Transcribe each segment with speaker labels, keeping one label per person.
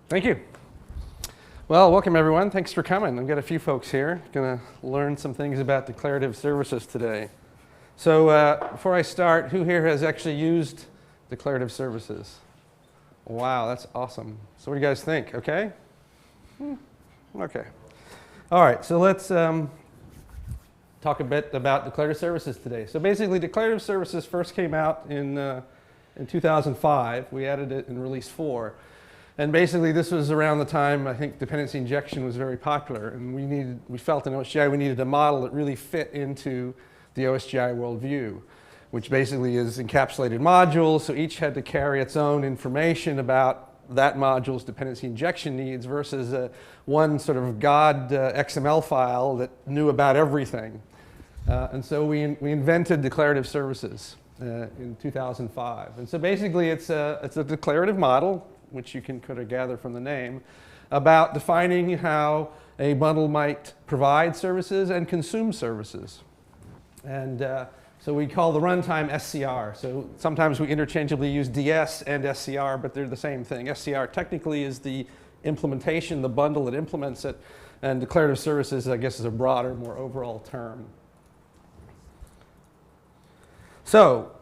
Speaker 1: Thank you. Well, welcome everyone. Thanks for coming. I've got a few folks here. Going to learn some things about declarative services today. So before I start, who here has actually used declarative services? Wow, that's awesome. So what do you guys think? Okay? Okay. All right, so let's talk a bit about declarative services today. So basically, declarative services first came out in 2005. We added it in release 4. And basically, this was around the time I think dependency injection was very popular, and we felt in OSGi we needed a model that really fit into the OSGi worldview, which basically is encapsulated modules, so each had to carry its own information about that module's dependency injection needs versus one sort of God XML file that knew about everything. And so we invented declarative services in 2005. And so basically, it's a declarative model, which you can kind of gather from the name, about defining how a bundle might provide services and consume services. And so we call the runtime SCR. So sometimes we interchangeably use DS and SCR, but they're the same thing. SCR technically is the implementation, the bundle that implements it, and declarative services, I guess, is a broader, more overall term. So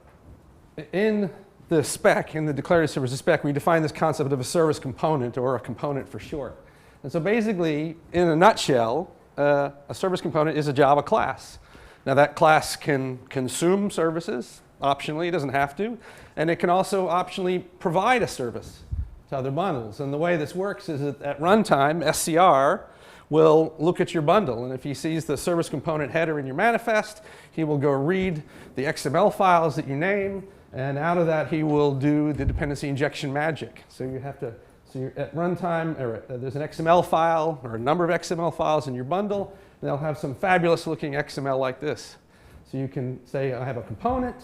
Speaker 1: in the spec, in the declarative services spec, we define this concept of a service component, or a component for short. And so basically, in a nutshell, a service component is a Java class. Now that class can consume services, optionally, it doesn't have to, and it can also optionally provide a service to other bundles. And the way this works is that at runtime, SCR will look at your bundle, and if he sees the service component header in your manifest, he will go read the XML files that you name, and out of that, he will do the dependency injection magic. So you have to, so you're at runtime, there's an XML file or a number of XML files in your bundle, and they'll have some fabulous looking XML like this. So you can say, I have a component.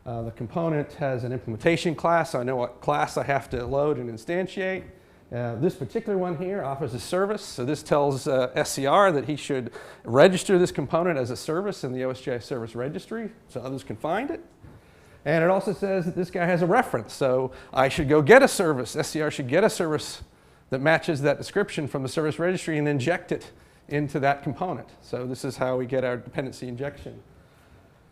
Speaker 1: The component has an implementation class, so I know what class I have to load and instantiate. This particular one here offers a service, so this tells SCR that he should register this component as a service in the OSGi service registry so others can find it. And it also says that this guy has a reference, so I should go get a service. SCR should get a service that matches that description from the service registry and inject it into that component. So this is how we get our dependency injection.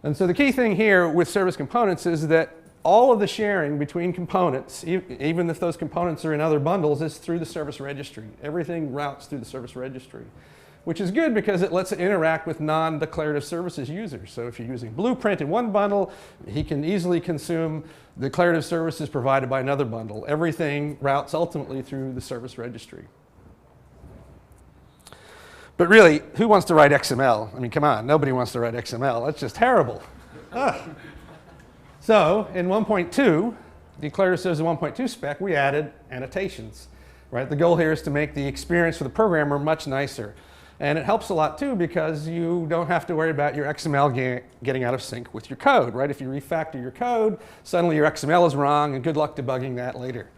Speaker 1: And so the key thing here with service components is that all of the sharing between components, even if those components are in other bundles, is through the service registry. Everything routes through the service registry, which is good because it lets it interact with non-declarative services users. So if you're using Blueprint in one bundle, he can easily consume declarative services provided by another bundle. Everything routes ultimately through the service registry. But really, who wants to write XML? I mean, come on, nobody wants to write XML. That's just terrible. So in 1.2, declarative services 1.2 spec, we added annotations. Right? The goal here is to make the experience for the programmer much nicer. And it helps a lot too because you don't have to worry about your XML getting out of sync with your code, right? If you refactor your code, suddenly your XML is wrong, and good luck debugging that later.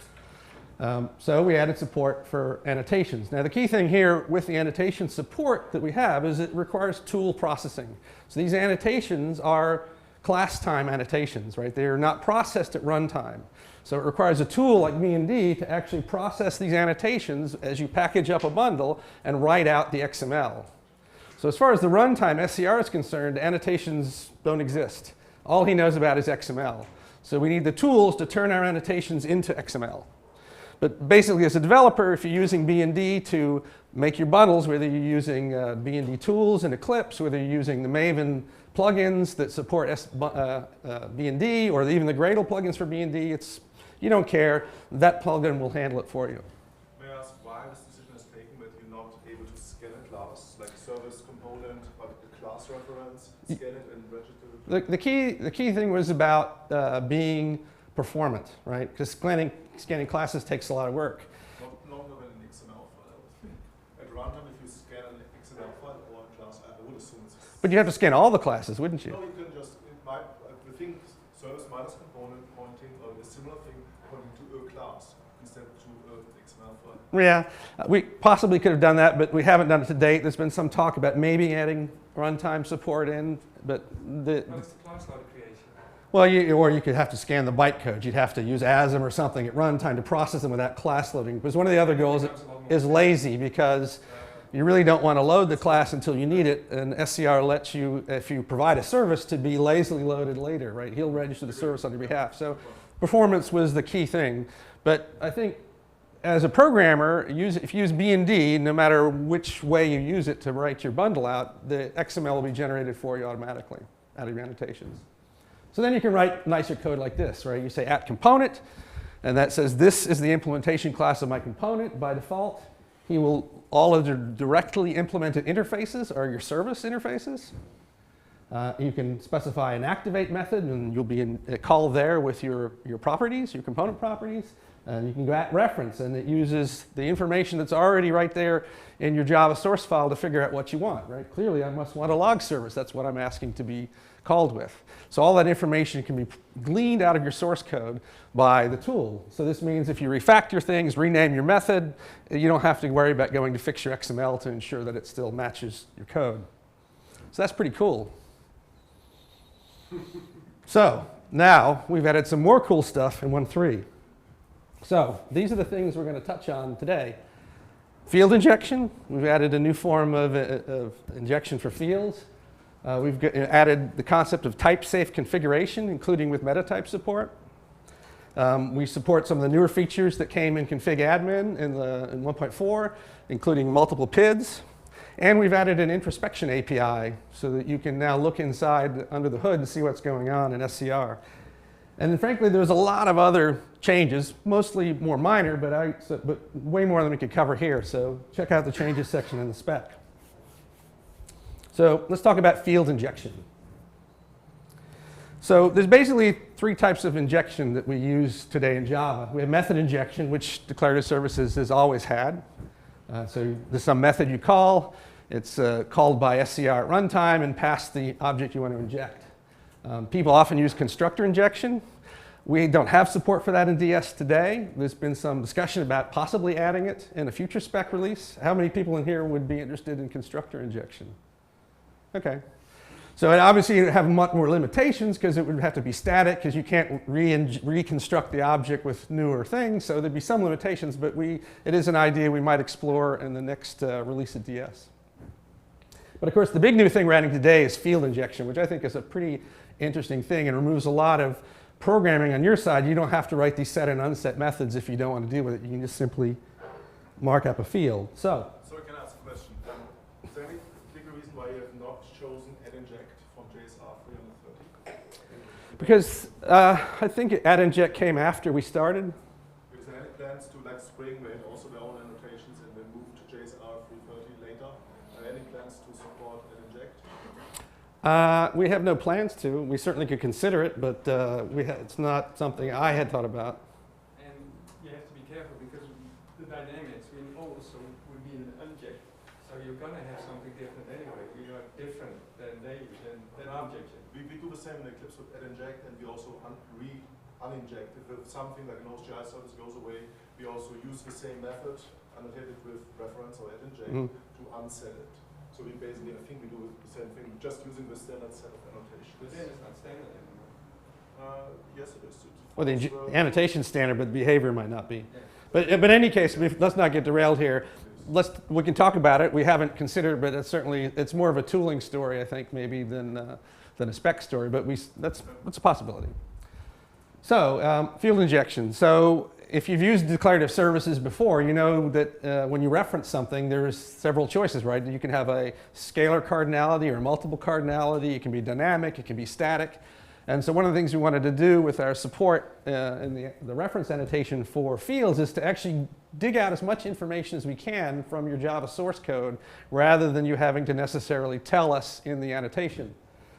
Speaker 1: So we added support for annotations. Now the key thing here with the annotation support that we have is it requires tool processing. So these annotations are class time annotations, right? They are not processed at runtime. So it requires a tool like B&D to actually process these annotations as you package up a bundle and write out the XML. So as far as the runtime SCR is concerned, annotations don't exist. All he knows about is XML. So we need the tools to turn our annotations into XML. But basically, as a developer, if you're using B&D to make your bundles, whether you're using B&D tools and Eclipse, whether you're using the Maven plugins that support B&D, or even the Gradle plugins for B&D, you don't care. That plugin will handle it for you.
Speaker 2: May I ask why this decision is taken that you're not able to scan a class, like service component, but a class reference, scan it and register it?
Speaker 1: The key thing was about being performant, right? Because scanning classes takes a lot of work.
Speaker 2: Not longer than an XML file, I would think. At runtime, if you scan an XML file or a class, I would assume it's...
Speaker 1: But you have to scan all the classes, wouldn't you?
Speaker 2: No, you can just, the thing, service minus component pointing, or a similar thing pointing to a class instead to an XML file.
Speaker 1: Yeah, we possibly could have done that, but we haven't done it to date. There's been some talk about maybe adding runtime support in, but
Speaker 3: What's the class loader creation?
Speaker 1: Well, or you could have to scan the bytecode. You'd have to use ASM or something at runtime to process them without class loading. Because one of the other goals is lazy, because you really don't want to load the class until you need it. And SCR lets you, if you provide a service, to be lazily loaded later, right? He'll register the service on your behalf. So performance was the key thing. But I think as a programmer, if you use B&D, no matter which way you use it to write your bundle out, the XML will be generated for you automatically out of your annotations. So then you can write nicer code like this, right? You say @component, and that says this is the implementation class of my component. By default, all of the directly implemented interfaces are your service interfaces. You can specify an activate method, and you'll be in a call there with your properties, your component properties. And you can go at reference, and it uses the information that's already right there in your Java source file to figure out what you want, right? Clearly, I must want a log service. That's what I'm asking to be called with. So all that information can be gleaned out of your source code by the tool. So this means if you refactor things, rename your method, you don't have to worry about going to fix your XML to ensure that it still matches your code. So that's pretty cool. So now we've added some more cool stuff in 1.3. So these are the things we're going to touch on today. Field injection. We've added a new form of injection for fields. We've added the concept of type-safe configuration, including with meta-type support. We support some of the newer features that came in config admin in 1.4, including multiple PIDs. And we've added an introspection API so that you can now look inside under the hood and see what's going on in SCR. And then, frankly, there's a lot of other changes, mostly more minor, but way more than we could cover here. So check out the changes section in the spec. So let's talk about field injection. So there's basically three types of injection that we use today in Java. We have method injection, which Declarative Services has always had. So there's some method you call. It's called by SCR at runtime and pass the object you want to inject. People often use constructor injection. We don't have support for that in DS today. There's been some discussion about possibly adding it in a future spec release. How many people in here would be interested in constructor injection? Okay. So it obviously would have much more limitations because it would have to be static because you can't reconstruct the object with newer things. So there'd be some limitations, but it is an idea we might explore in the next release of DS. But of course, the big new thing we're adding today is field injection, which I think is a pretty interesting thing and removes a lot of programming on your side. You don't have to write these set and unset methods if you don't want to deal with it. You can just simply mark up a field. So
Speaker 2: I can ask a question. Is there any particular reason why you have not chosen add inject from JSR 330?
Speaker 1: because I think add inject came after we started.
Speaker 2: Because there are any plans to, like Spring, made also their own annotations and then move to JSR 330 later? Are there any plans to support add inject?
Speaker 1: We have no plans to. We certainly could consider it, but it's not something I had thought about.
Speaker 3: And you have to be careful because the dynamics will also will be an uncheck. So you're going to have something different anyway. We are different than objects.
Speaker 2: We do the same in Eclipse with add inject, and we also uninject. If something like an OSGi service goes away, we also use the same method, annotated with reference or add inject, to unset it. So we basically, I think we do the same thing, just using the standard set of annotations.
Speaker 3: But then it's not standard anymore.
Speaker 2: Yes, it is.
Speaker 1: Well, the annotation standard, but behavior might not be. Yeah. But in any case, let's not get derailed here. We can talk about it. We haven't considered, but it's more of a tooling story, I think, maybe than a spec story. But that's a possibility. So field injection. So if you've used declarative services before, you know that when you reference something, there's several choices, right? You can have a scalar cardinality or multiple cardinality. It can be dynamic. It can be static. And so one of the things we wanted to do with our support in the reference annotation for fields is to actually dig out as much information as we can from your Java source code rather than you having to necessarily tell us in the annotation.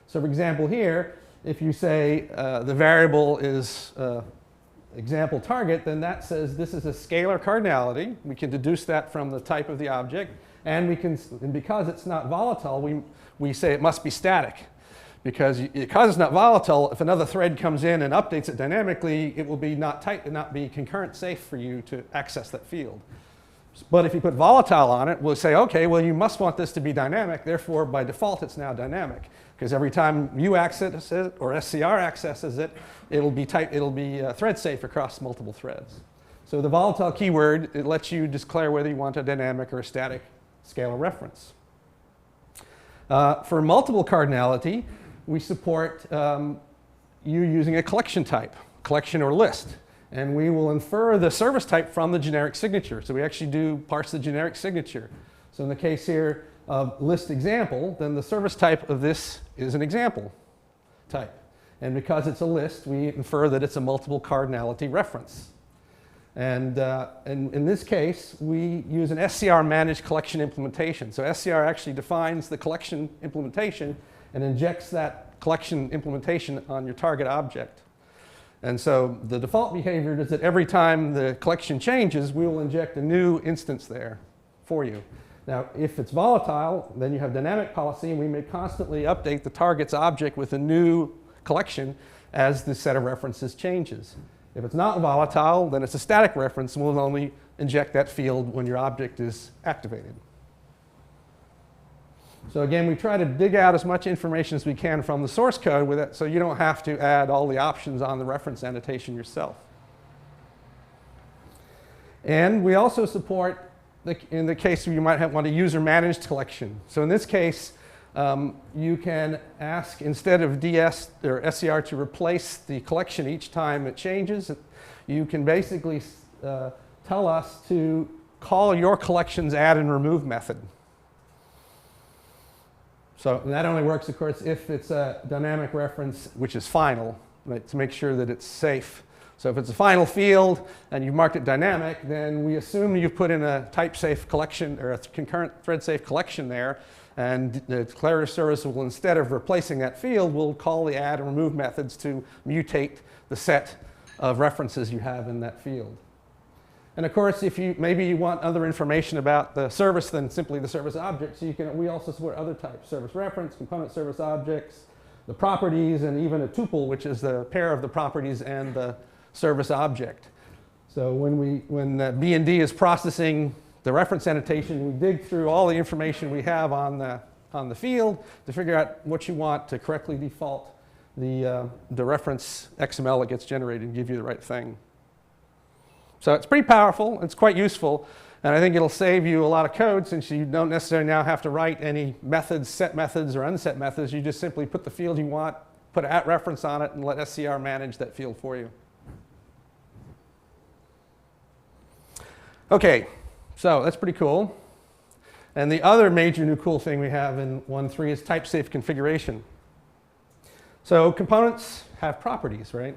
Speaker 1: So for example here, if you say the variable is example target, then that says this is a scalar cardinality. We can deduce that from the type of the object. And because it's not volatile, we say it must be static. Because it's not volatile, if another thread comes in and updates it dynamically, it will be not be concurrent safe for you to access that field. But if you put volatile on it, we'll say, okay, well, you must want this to be dynamic. Therefore, by default, it's now dynamic. because every time you access it or SCR accesses it, it'll be thread safe across multiple threads. So the volatile keyword, it lets you declare whether you want a dynamic or a static scalar reference. For multiple cardinality, we support you using a collection type, collection or list. And we will infer the service type from the generic signature. So we actually do parse the generic signature. So in the case here of list example, then the service type of this is an example type. And because it's a list, we infer that it's a multiple cardinality reference. And in this case, we use an SCR managed collection implementation. So SCR actually defines the collection implementation and injects that collection implementation on your target object. And so the default behavior is that every time the collection changes, we will inject a new instance there for you. Now, if it's volatile, then you have dynamic policy, and we may constantly update the target's object with a new collection as the set of references changes. If it's not volatile, then it's a static reference, and we'll only inject that field when your object is activated. So again, we try to dig out as much information as we can from the source code with it, so you don't have to add all the options on the reference annotation yourself. And we also support, in the case where you might want a user-managed collection. So in this case, you can ask, instead of DS or SCR to replace the collection each time it changes, you can basically tell us to call your collection's add and remove method. So that only works, of course, if it's a dynamic reference which is final, right, to make sure that it's safe. So if it's a final field and you've marked it dynamic, then we assume you've put in a type-safe collection or a concurrent thread-safe collection there, and the declarative service will, instead of replacing that field, will call the add and remove methods to mutate the set of references you have in that field. And of course, if maybe you want other information about the service than simply the service object, so we also support other types: service reference, component service objects, the properties, and even a tuple, which is the pair of the properties and the service object. So when B&D is processing the reference annotation, we dig through all the information we have on the field to figure out what you want to correctly default the reference XML that gets generated and give you the right thing. So it's pretty powerful, it's quite useful, and I think it'll save you a lot of code since you don't necessarily now have to write any methods, set methods, or unset methods. You just simply put the field you want, put an @reference on it, and let SCR manage that field for you. Okay, so that's pretty cool. And the other major new cool thing we have in 1.3 is type-safe configuration. So components have properties, right?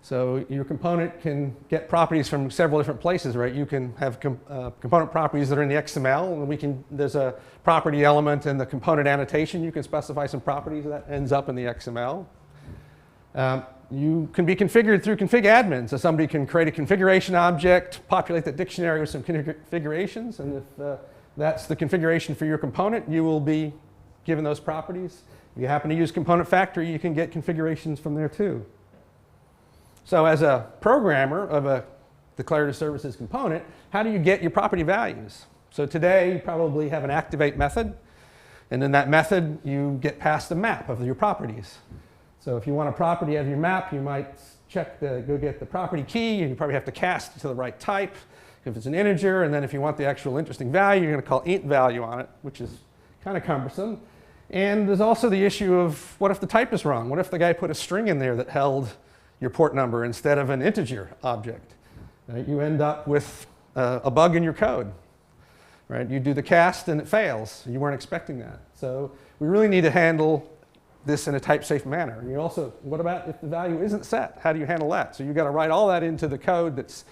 Speaker 1: So your component can get properties from several different places, right? You can have component properties that are in the XML, and there's a property element in the component annotation. You can specify some properties that ends up in the XML. You can be configured through config admin. So somebody can create a configuration object, populate that dictionary with some configurations, and if that's the configuration for your component, you will be given those properties. If you happen to use Component Factory, you can get configurations from there too. So as a programmer of a declarative services component, how do you get your property values? So today, you probably have an activate method, and in that method, you get passed a map of your properties. So if you want a property of your map, you might go get the property key, and you probably have to cast it to the right type if it's an integer, and then if you want the actual interesting value, you're going to call int value on it, which is kind of cumbersome. And there's also the issue of what if the type is wrong? What if the guy put a string in there that held your port number instead of an integer object? Right? You end up with a bug in your code. Right? You do the cast and it fails. You weren't expecting that. So we really need to handle this in a type-safe manner. And you also, what about if the value isn't set? How do you handle that? So you've got to write all that into the code that's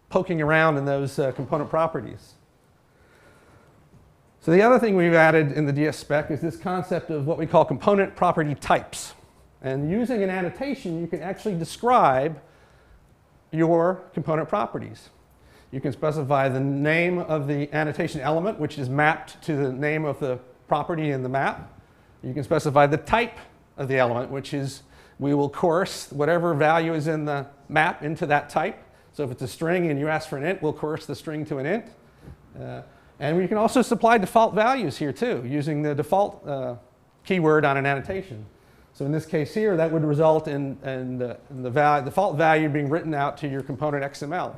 Speaker 1: poking around in those component properties. So the other thing we've added in the DS spec is this concept of what we call component property types. And using an annotation, you can actually describe your component properties. You can specify the name of the annotation element, which is mapped to the name of the property in the map. You can specify the type of the element, which is we will coerce whatever value is in the map into that type. So if it's a string and you ask for an int, we'll coerce the string to an int. And we can also supply default values here too, using the default keyword on an annotation. So in this case here, that would result in the default value being written out to your component XML.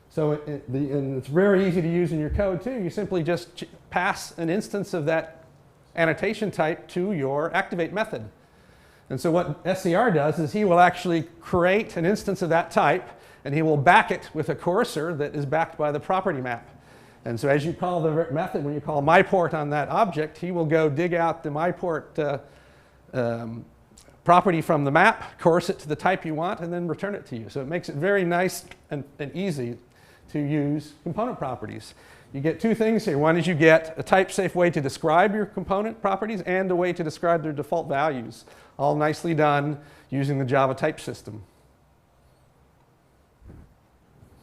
Speaker 1: So and it's very easy to use in your code too. You simply just pass an instance of that annotation type to your activate method. And so what SCR does is he will actually create an instance of that type, and he will back it with a cursor that is backed by the property map. And so as you call the method, when you call myPort on that object, he will go dig out the myPort property from the map, coerce it to the type you want, and then return it to you. So it makes it very nice and easy to use component properties. You get two things here. One is you get a type-safe way to describe your component properties and a way to describe their default values, all nicely done using the Java type system.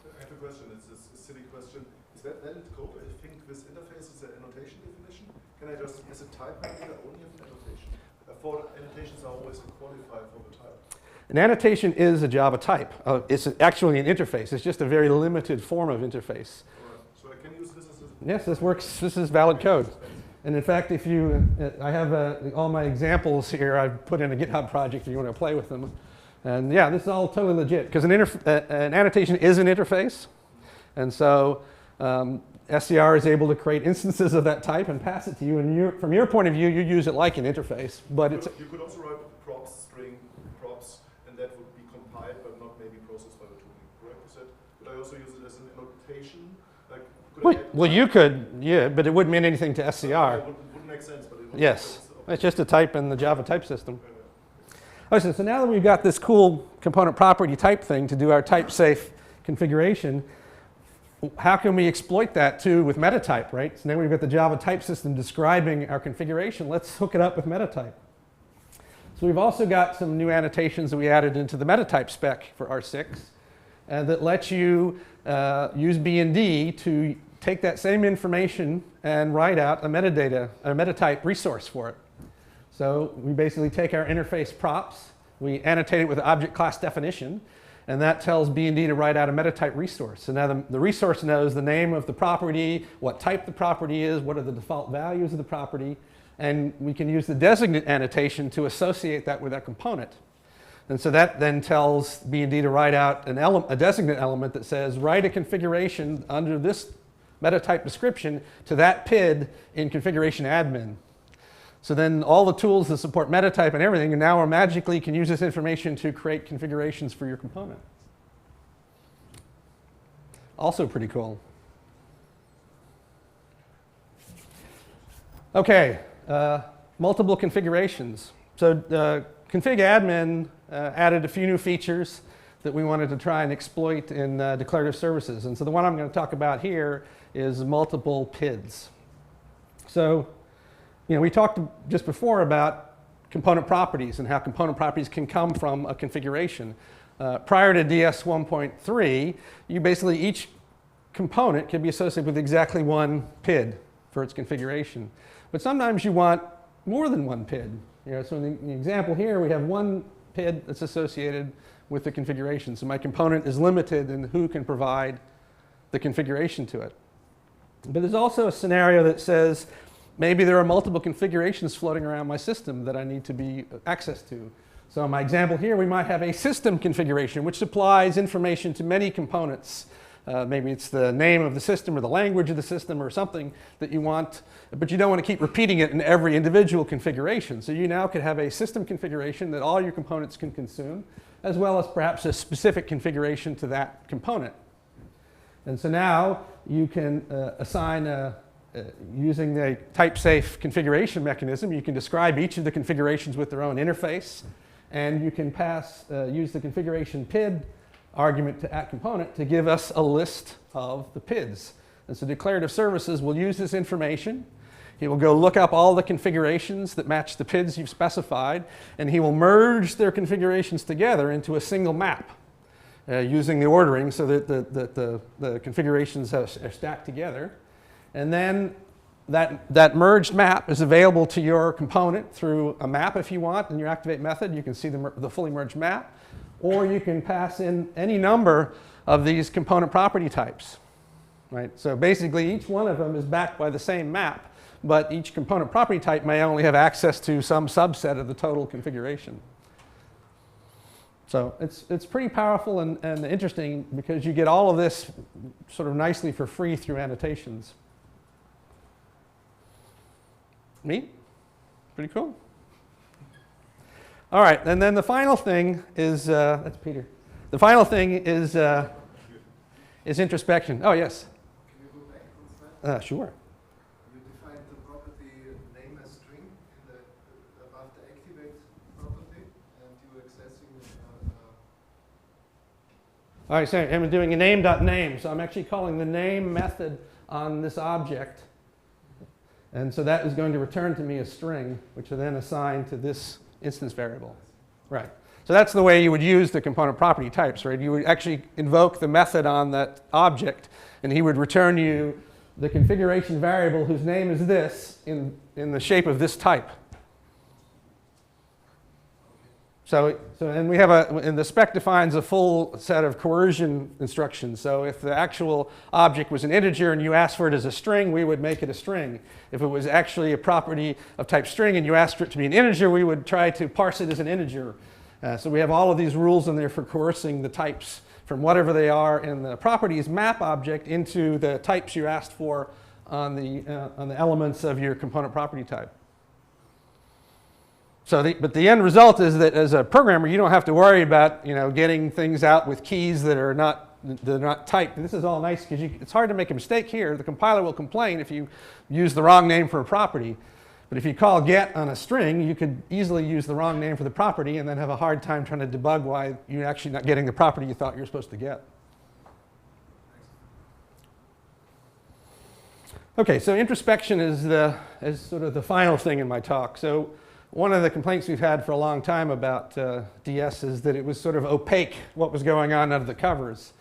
Speaker 2: I have a question. It's a silly question. Is that valid code? I think this interface is an annotation definition. Can I just, as a type parameter, only have an annotation? For annotations are always a qualifier for the type.
Speaker 1: An annotation is a Java type. It's actually an interface. It's just a very limited form of interface.
Speaker 2: So I can use this as a...
Speaker 1: Yes, this works. This is valid code. And in fact, if you, I have all my examples here. I've put in a GitHub project if you want to play with them. And yeah, this is all totally legit because an annotation is an interface. And so SCR is able to create instances of that type and pass it to you. And from your point of view, you use it like an interface. But
Speaker 2: You could also write props, string props, and that would be compiled but not maybe processed by the tooling, correct? Is that, would I also use it as an annotation? Like,
Speaker 1: well, you could, yeah, but it wouldn't mean anything to SCR.
Speaker 2: It wouldn't make sense, but it would.
Speaker 1: Yes, it's just a type in the Java type system. Okay, so now that we've got this cool component property type thing to do our type-safe configuration, how can we exploit that too with metatype, right? So now we've got the Java type system describing our configuration. Let's hook it up with metatype. So we've also got some new annotations that we added into the metatype spec for R6 that let you use B&D to take that same information and write out a metatype resource for it. So we basically take our interface props, we annotate it with object class definition, and that tells B&D to write out a metatype resource. So now the resource knows the name of the property, what type the property is, what are the default values of the property, and we can use the designate annotation to associate that with our component. And so that then tells B&D to write out a designate element that says, write a configuration under this metatype description to that PID in configuration admin. So then all the tools that support metatype and everything now magically can use this information to create configurations for your component. Also pretty cool. Okay, multiple configurations. So config admin added a few new features that we wanted to try and exploit in declarative services. And so the one I'm going to talk about here is multiple PIDs. So we talked just before about component properties and how component properties can come from a configuration. Prior to DS 1.3, each component can be associated with exactly one PID for its configuration. But sometimes you want more than one PID. So in the example here, we have one PID that's associated with the configuration. So my component is limited in who can provide the configuration to it. But there's also a scenario that says, maybe there are multiple configurations floating around my system that I need to be access to. So in my example here, we might have a system configuration which supplies information to many components. Maybe it's the name of the system or the language of the system or something that you want, but you don't want to keep repeating it in every individual configuration. So you now could have a system configuration that all your components can consume, as well as perhaps a specific configuration to that component. And so now you can assign using the type-safe configuration mechanism, you can describe each of the configurations with their own interface, and you can use the configuration PID argument to @component to give us a list of the PIDs. And so declarative services will use this information. He will go look up all the configurations that match the PIDs you've specified, and he will merge their configurations together into a single map using the ordering so that the configurations are stacked together. And then that merged map is available to your component through a map if you want. In your activate method, you can see the fully merged map. Or you can pass in any number of these component property types. Right? So basically, each one of them is backed by the same map, but each component property type may only have access to some subset of the total configuration. So it's pretty powerful and interesting because you get all of this sort of nicely for free through annotations. Neat? Pretty cool. All right, and then the final thing is, that's Peter. The final thing is introspection. Oh, yes?
Speaker 4: Can you go back one slide?
Speaker 1: Sure.
Speaker 4: You defined the property name as string above the activate property, and you accessing
Speaker 1: All right, so I'm doing a name.name, so I'm actually calling the name method on this object. And so that is going to return to me a string, which I then assign to this instance variable. Right. So that's the way you would use the component property types, right? You would actually invoke the method on that object, and he would return you the configuration variable whose name is this in the shape of this type. And we have and the spec defines a full set of coercion instructions. So if the actual object was an integer and you asked for it as a string, we would make it a string. If it was actually a property of type string and you asked for it to be an integer, we would try to parse it as an integer. So we have all of these rules in there for coercing the types from whatever they are in the properties map object into the types you asked for on the elements of your component property type. So but the end result is that as a programmer, you don't have to worry about getting things out with keys that are not typed. And this is all nice because it's hard to make a mistake here. The compiler will complain if you use the wrong name for a property. But if you call get on a string, you could easily use the wrong name for the property and then have a hard time trying to debug why you're actually not getting the property you thought you were supposed to get. Okay, so introspection is sort of the final thing in my talk. So one of the complaints we've had for a long time about DS is that it was sort of opaque what was going on under the covers.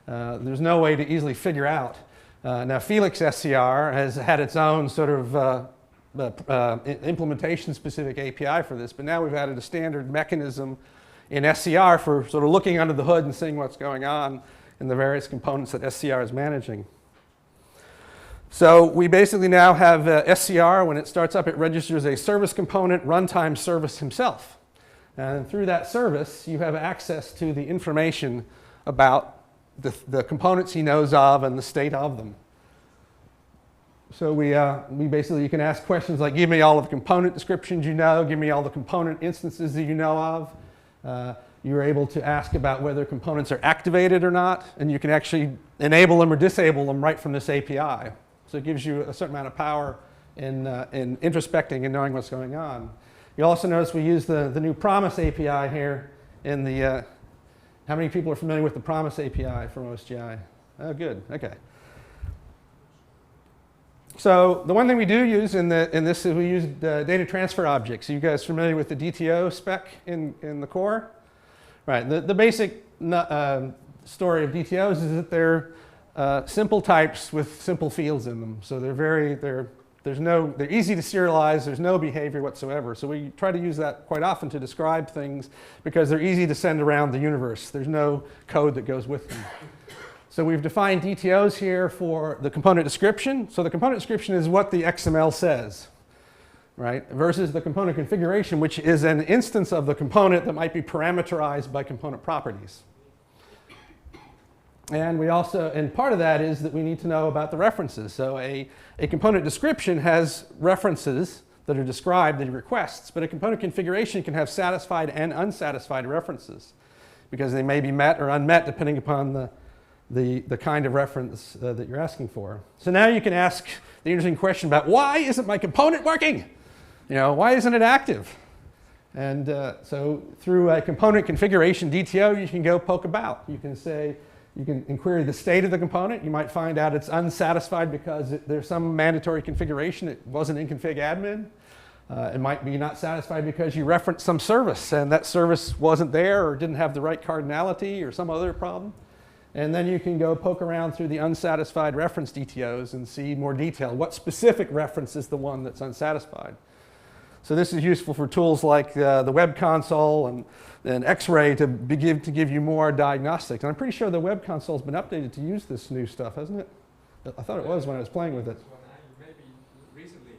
Speaker 1: There's no way to easily figure out. Now Felix SCR has had its own sort of implementation-specific API for this, but now we've added a standard mechanism in SCR for sort of looking under the hood and seeing what's going on in the various components that SCR is managing. So we basically now have SCR, when it starts up, it registers a service component runtime service himself. And through that service, you have access to the information about the components he knows of and the state of them. So we basically, you can ask questions like, give me all of the component descriptions you know, give me all the component instances that you know of. You're able to ask about whether components are activated or not, and you can actually enable them or disable them right from this API. So it gives you a certain amount of power in introspecting and knowing what's going on. You also notice we use the new Promise API here in the, how many people are familiar with the Promise API from OSGi? Oh, good, okay. So the one thing we do use in this is we use data transfer objects. Are you guys familiar with the DTO spec in the core? Right, the basic story of DTOs is that they're simple types with simple fields in them. So they're easy to serialize, there's no behavior whatsoever. So we try to use that quite often to describe things because they're easy to send around the universe. There's no code that goes with them. So we've defined DTOs here for the component description. So the component description is what the XML says, right? Versus the component configuration, which is an instance of the component that might be parameterized by component properties. And part of that is that we need to know about the references. So a component description has references that are described in requests, but a component configuration can have satisfied and unsatisfied references because they may be met or unmet depending upon the kind of reference that you're asking for. So now you can ask the interesting question about why isn't my component working? Why isn't it active? And so through a component configuration DTO, you can go poke about. You can inquire the state of the component. You might find out it's unsatisfied because there's some mandatory configuration. It wasn't in config admin. It might be not satisfied because you referenced some service and that service wasn't there or didn't have the right cardinality or some other problem. And then you can go poke around through the unsatisfied reference DTOs and see more detail. What specific reference is the one that's unsatisfied? So this is useful for tools like the web console and X-ray to give you more diagnostics. And I'm pretty sure the web console's been updated to use this new stuff, hasn't it? I thought it was when I was playing with it.
Speaker 3: Maybe recently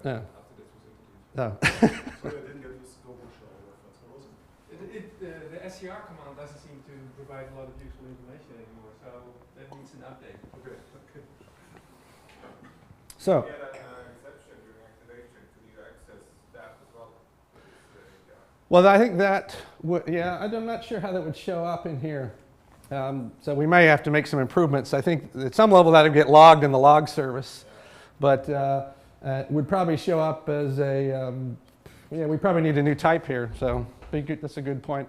Speaker 1: Yeah.
Speaker 3: after this was introduced.
Speaker 1: No.
Speaker 2: Sorry, I didn't get this global shell reference. What was it?
Speaker 3: The SCR command doesn't seem to provide a lot of useful information anymore, so that needs an update.
Speaker 2: Okay.
Speaker 1: So,
Speaker 5: We had an exception during activation to need to access that as well.
Speaker 1: well, I think that, yeah, I'm not sure how that would show up in here. So we may have to make some improvements. I think at some level that would get logged in the log service, but it would probably show up as a, yeah, we probably need a new type here. So that's a good point.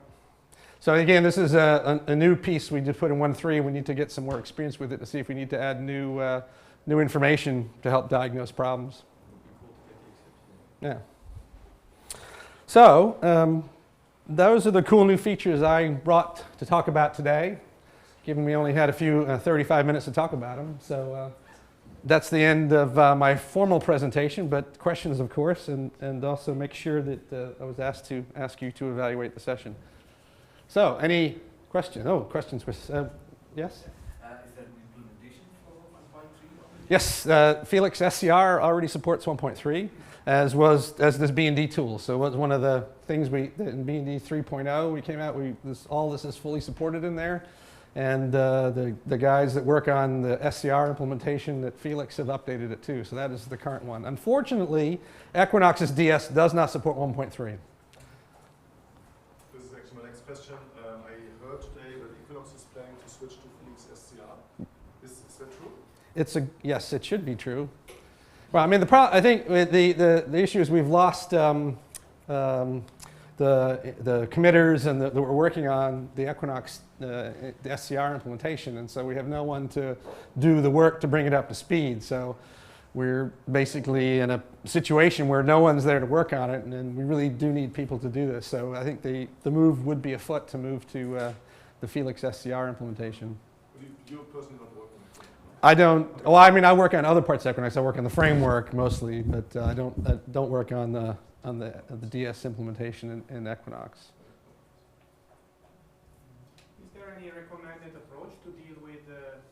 Speaker 1: So again, this is a new piece we just put in 1.3. We need to get some more experience with it to see if we need to add new information to help diagnose problems. Yeah. So those are the cool new features I brought to talk about today, given we only had a few 35 minutes to talk about them. So that's the end of my formal presentation, but questions, of course, and also make sure that I was asked to ask you to evaluate the session. So any questions? Oh, questions. Yes?
Speaker 6: Is that an implementation for 1.3?
Speaker 1: Yes, Felix SCR already supports 1.3, as this B&D tool. So it was one of the things in B&D 3.0 we came out. All this is fully supported in there, and the guys that work on the SCR implementation at Felix have updated it too. So that is the current one. Unfortunately, Equinox's DS does not support 1.3.
Speaker 2: This is actually my next question. I heard today that Equinox is planning to switch to Felix SCR. Is that true?
Speaker 1: Yes, it should be true. Well, I mean, I think the issue is we've lost the committers and that we're working on the Equinox the SCR implementation, and so we have no one to do the work to bring it up to speed. So we're basically in a situation where no one's there to work on it, and we really do need people to do this. So I think the move would be afoot to move to the Felix SCR implementation.
Speaker 2: But you're personally not working on it?
Speaker 1: I don't. Well, I mean, I work on other parts of Equinox. I work on the framework mostly, but I don't work on the DS implementation in Equinox.
Speaker 7: Is there any recommended approach to deal with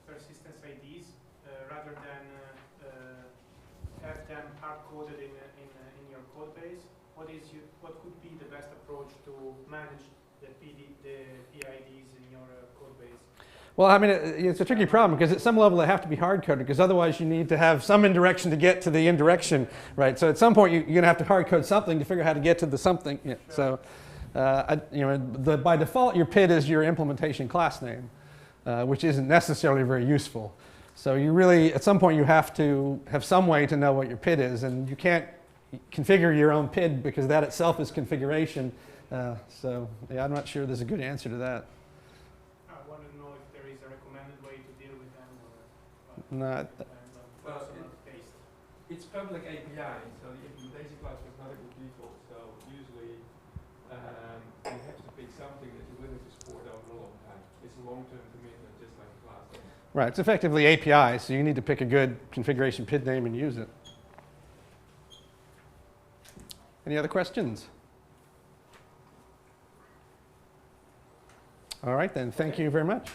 Speaker 7: persistence IDs rather than have them hard-coded in your code base? What could be the best approach to manage the PIDs in your code base?
Speaker 1: Well, I mean, it's a tricky problem because at some level they have to be hard-coded, because otherwise you need to have some indirection to get to the indirection, right? So at some point you're going to have to hard-code something to figure out how to get to the something. Yeah.
Speaker 7: Sure.
Speaker 1: So, by default, your PID is your implementation class name, which isn't necessarily very useful. So you really, at some point, you have to have some way to know what your PID is, and you can't configure your own PID because that itself is configuration. So yeah, I'm not sure there's a good answer to that.
Speaker 7: I want to know if there is a recommended way to deal with them, or
Speaker 1: Not.
Speaker 3: Well,
Speaker 7: taste.
Speaker 3: it's public API, so the implementation class was not a good default. So usually you have to pick something that you're willing to support over a long time. It's a long-term commitment, just like a class name.
Speaker 1: Right, it's effectively API, so you need to pick a good configuration PID name and use it. Any other questions? All right then, thank you very much.